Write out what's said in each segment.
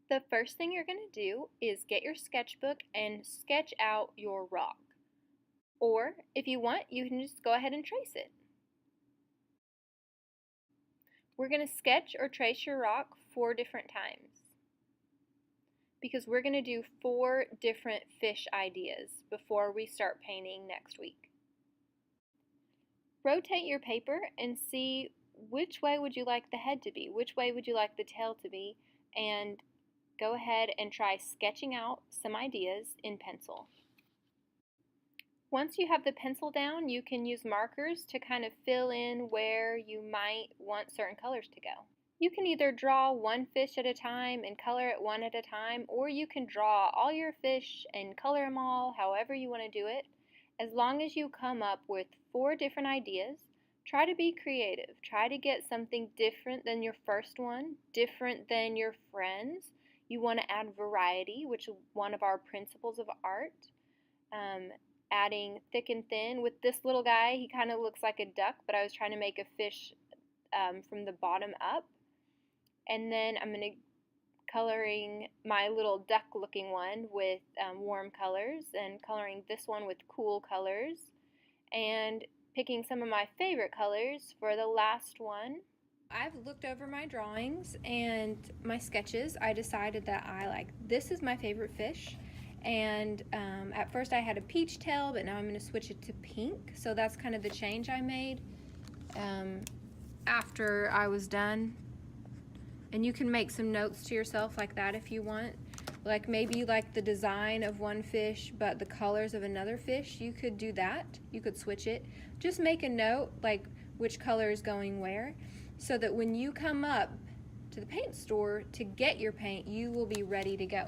The first thing you're going to do is get your sketchbook and sketch out your rock. Or if you want, you can just go ahead and trace it. We're going to sketch or trace your rock 4 different times because we're going to do 4 different fish ideas before we start painting next week. Rotate your paper and see which way would you like the head to be, which way would you like the tail to be, and go ahead and try sketching out some ideas in pencil. Once you have the pencil down, you can use markers to kind of fill in where you might want certain colors to go. You can either draw one fish at a time and color it one at a time, or you can draw all your fish and color them all however you want to do it. As long as you come up with 4 different ideas, try to be creative. Try to get something different than your first one, different than your friends. You want to add variety, which is one of our principles of art. Adding thick and thin. With this little guy, he kind of looks like a duck, but I was trying to make a fish from the bottom up. And then I'm going to coloring my little duck looking one with warm colors, and coloring this one with cool colors, and picking some of my favorite colors for the last one. I've looked over my drawings and my sketches. I decided that this is my favorite fish. And at first I had a peach tail, but now I'm going to switch it to pink. So that's kind of the change I made after I was done. And you can make some notes to yourself like that if you want. Like maybe you like the design of one fish but the colors of another fish. You could do that. You could switch it. Just make a note like which color is going where, so that when you come up to the paint store to get your paint, you will be ready to go.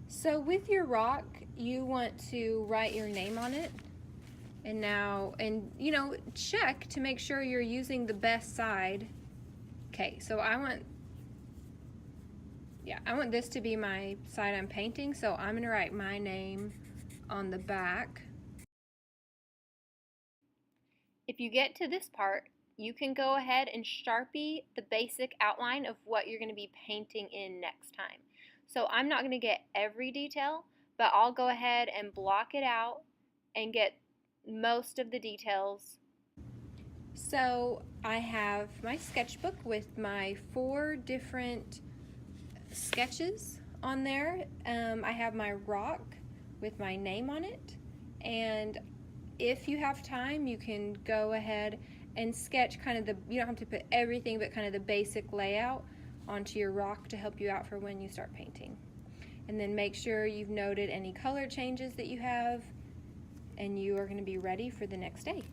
So with your rock, you want to write your name on it. And you know, check to make sure you're using the best side. Okay, so I want this to be my side I'm painting, so I'm going to write my name on the back. If you get to this part, you can go ahead and Sharpie the basic outline of what you're going to be painting in next time. So I'm not going to get every detail, but I'll go ahead and block it out and get most of the details. So I have my sketchbook with my 4 different sketches on there. I have my rock with my name on it, and if you have time you can go ahead and sketch kind of you don't have to put everything, but kind of the basic layout onto your rock to help you out for when you start painting. And then make sure you've noted any color changes that you have, and you are going to be ready for the next day.